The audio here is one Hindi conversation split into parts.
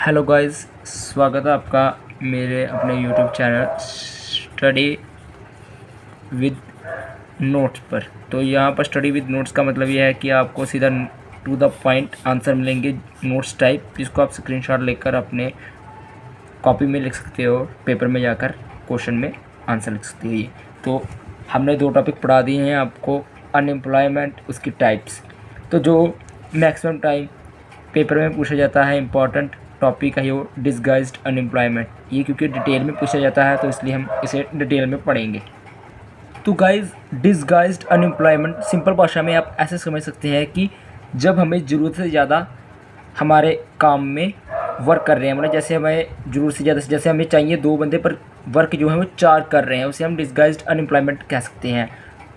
हेलो गाइस, स्वागत है आपका मेरे अपने YouTube channel study with notes पर। तो यहाँ पर स्टडी विद नोट्स का मतलब यह है कि आपको सीधा टू द पॉइंट आंसर मिलेंगे नोट्स टाइप, जिसको आप स्क्रीनशॉट लेकर अपने कॉपी में लिख सकते हो, पेपर में जाकर क्वेश्चन में आंसर लिख सकते हो। ये तो हमने 2 टॉपिक पढ़ा दिए हैं आपको, अनएम्प्लॉयमेंट, उसकी टाइप्स। तो जो मैक्सिमम टाइम पेपर में पूछा जाता है इम्पॉर्टेंट टॉपिक है वो डिसगाइज्ड अनएम्प्लॉयमेंट। ये क्योंकि डिटेल में पूछा जाता है तो इसलिए हम इसे डिटेल में पढ़ेंगे। तो गाइज, डिसगाइज्ड अनएम्प्लॉयमेंट सिंपल भाषा में आप ऐसे समझ सकते हैं कि जब हमें ज़रूरत से ज़्यादा हमारे काम में वर्क कर रहे हैं, मतलब जैसे हमें ज़रूरत से ज़्यादा, जैसे हमें चाहिए 2 बंदे पर वर्क जो है वो 4 कर रहे हैं, उसे हम डिसगाइज्ड अनएम्प्लॉयमेंट कह सकते हैं।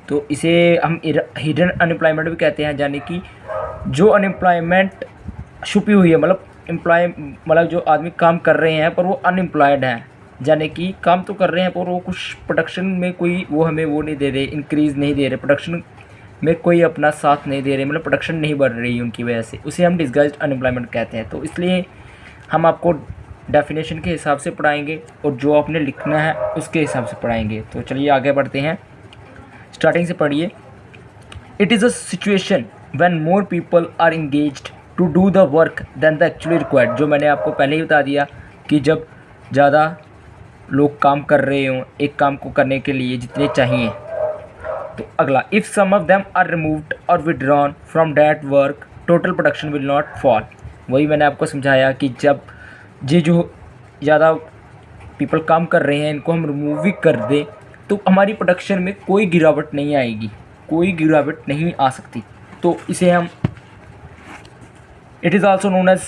तो इसे हम हिडन अनएम्प्लॉयमेंट भी कहते हैं, यानी कि जो अनएम्प्लॉयमेंट छुपी हुई है, मतलब जो आदमी काम कर रहे हैं पर वो अनएम्प्लॉयड हैं, यानी कि काम तो कर रहे हैं पर वो कुछ प्रोडक्शन में कोई वो हमें वो नहीं दे रहे, इंक्रीज़ नहीं दे रहे, प्रोडक्शन में कोई अपना साथ नहीं दे रहे, मतलब प्रोडक्शन नहीं बढ़ रही उनकी वजह से, उसे हम डिसगाइज्ड अनएम्प्लॉयमेंट कहते हैं। तो इसलिए हम आपको डेफिनेशन के हिसाब से पढ़ाएंगे और जो आपने लिखना है उसके हिसाब से पढ़ाएंगे। तो चलिए आगे बढ़ते हैं, स्टार्टिंग से पढ़िए। It is a situation when more people are engaged to do the work than the actually required. जो मैंने आपको पहले ही बता दिया कि जब ज़्यादा लोग काम कर रहे हों एक काम को करने के लिए जितने चाहिए। तो अगला, if some of them are removed और withdrawn from that work total production will not fall. वही मैंने आपको समझाया कि जब ये जो ज़्यादा पीपल काम कर रहे हैं इनको हम रिमूव भी कर दें तो हमारी प्रोडक्शन में कोई गिरावट नहीं आएगी, कोई गिरावट नहीं आ सकती। तो इसे हम, it is also known as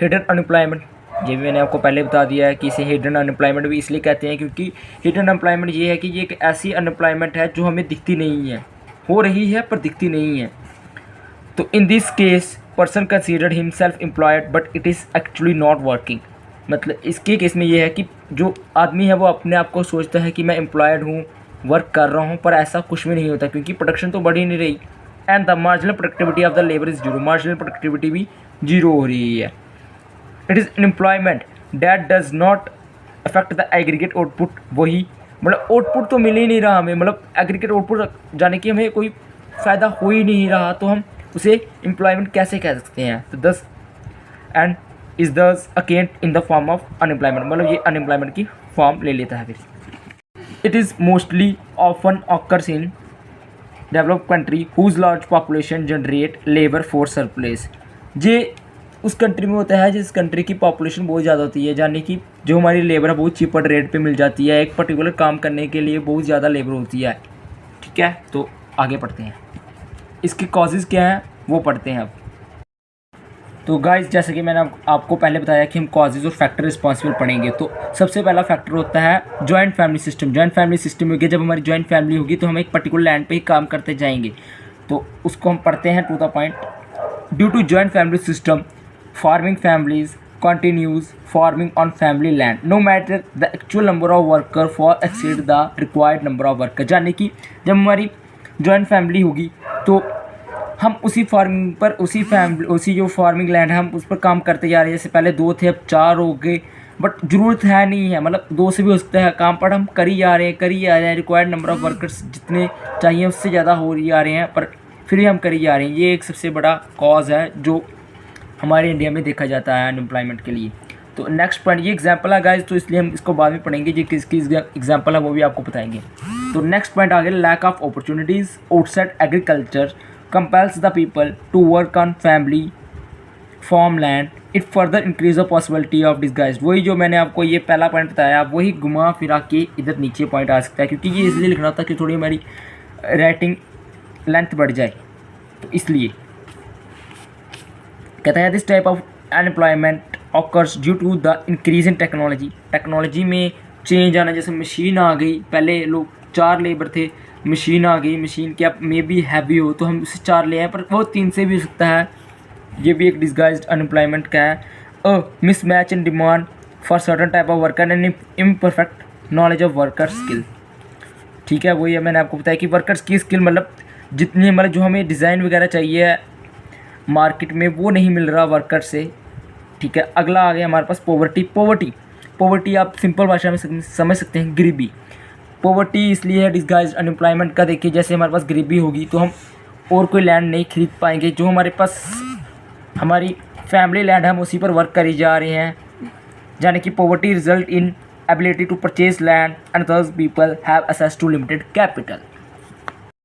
hidden unemployment. ये भी मैंने आपको पहले बता दिया है कि इसे हिडन अनएम्प्लॉयमेंट भी इसलिए कहते हैं क्योंकि हिडन अनएम्प्लॉयमेंट ये है कि ये एक ऐसी अनएम्प्लॉयमेंट है जो हमें दिखती नहीं है, हो रही है पर दिखती नहीं है। तो in this case person considered himself employed but it is actually not working. मतलब इसके केस में ये है कि जो आदमी है वो अपने आप को सोचता है कि मैं एम्प्लॉयड हूँ, वर्क कर रहा हूँ, पर ऐसा कुछ भी नहीं होता क्योंकि प्रोडक्शन तो बढ़ ही नहीं रही। And the marginal productivity of the labour is zero, marginal productivity भी जीरो हो रही है। It is employment that does not affect the aggregate output. वही मतलब आउटपुट तो मिल ही नहीं रहा हमें, मतलब एग्रीगेट आउटपुट जाने कि हमें कोई फ़ायदा हो ही नहीं रहा, तो हम उसे एम्प्लॉयमेंट कैसे कह सकते हैं। तो दस and is thus accent in the form of unemployment, मतलब ये अनएम्प्लॉयमेंट की फॉर्म ले लेता है फिर। It is mostly often occurs in developed country whose large population generate labour force surplus. ये उस कंट्री में होता है जिस कंट्री की पॉपुलेशन बहुत ज़्यादा होती है, यानी कि जो हमारी लेबर है बहुत चीपर रेट पे मिल जाती है, एक पर्टिकुलर काम करने के लिए बहुत ज़्यादा लेबर होती है। ठीक है, तो आगे पढ़ते हैं, इसके कॉजेज़ क्या हैं वो पढ़ते हैं अब। तो गाइस, जैसे कि मैंने आपको पहले बताया कि हम कॉजेज़ और फैक्टर रिस्पॉन्सिबल पढ़ेंगे। तो सबसे पहला फैक्टर होता है joint family system. Joint family system होगी, जब हमारी जॉइंट फैमिली होगी तो हम एक पर्टिकुलर लैंड पे ही काम करते जाएंगे। तो उसको हम पढ़ते हैं to the point. Due to joint family system farming families continues farming on family land no matter the actual number of worker for exceed the required number of worker। यानी कि जब हमारी जॉइंट फैमिली होगी तो हम उसी फार्मिंग पर उसी जो फार्मिंग लैंड है हम उस पर काम करते जा रहे हैं। जैसे पहले 2 थे अब 4 हो गए, बट ज़रूरत है नहीं है, मतलब 2 से भी हो सकता है काम, पर हम कर ही जा रहे हैं। रिक्वायर्ड नंबर ऑफ़ वर्कर्स जितने चाहिए उससे ज़्यादा हो ही जा रहे हैं, पर फिर भी हम कर ही जा रहे हैं। ये एक सबसे बड़ा कॉज है जो हमारे इंडिया में देखा जाता है अनएम्प्लॉयमेंट के लिए। तो नेक्स्ट पॉइंट, ये एग्जांपल है गाइस, तो इसलिए हम इसको बाद में पढ़ेंगे, ये किसकी एग्जांपल है वो भी आपको बताएंगे। तो नेक्स्ट पॉइंट आ गया, lack of opportunities outside agriculture compels the people to work on family farm land. It further increase the possibility of disguise. वही जो मैंने आपको ये पहला पॉइंट बताया, वही घुमा फिरा के इधर नीचे पॉइंट आ सकता है, क्योंकि ये इसलिए लिखना था कि थोड़ी हमारी राइटिंग लेंथ बढ़ जाए, तो इसलिए कहता है this type of unemployment occurs due to the increase in technology. Technology में चेंज आना, जैसे मशीन आ गई, पहले लोग 4 लेबर थे, मशीन आ गई, मशीन क्या मे बी हैवी हो तो हम उसे 4 ले आए, पर वो 3 से भी हो सकता है। ये भी एक डिसगाइज्ड अनएम्प्लॉयमेंट का है। अ mismatch in demand for certain type of worker and imperfect knowledge of worker skill. ठीक है, वही है मैंने आपको बताया कि वर्कर्स की स्किल, मतलब जितनी जो हमें डिज़ाइन वगैरह चाहिए मार्केट में वो नहीं मिल रहा वर्कर से, ठीक है, अगला आ गया हमारे पास पॉवर्टी आप सिंपल भाषा में समझ सकते हैं, गरीबी। पॉवर्टी इसलिए है डिस्गाइज्ड अनएम्प्लॉयमेंट का। देखिए जैसे हमारे पास गरीबी होगी तो हम और कोई लैंड नहीं खरीद पाएंगे, जो हमारे पास हमारी फैमिली लैंड है हम उसी पर वर्क करी जा रहे हैं, यानी कि poverty result inability to purchase land and thus people have access to limited capital.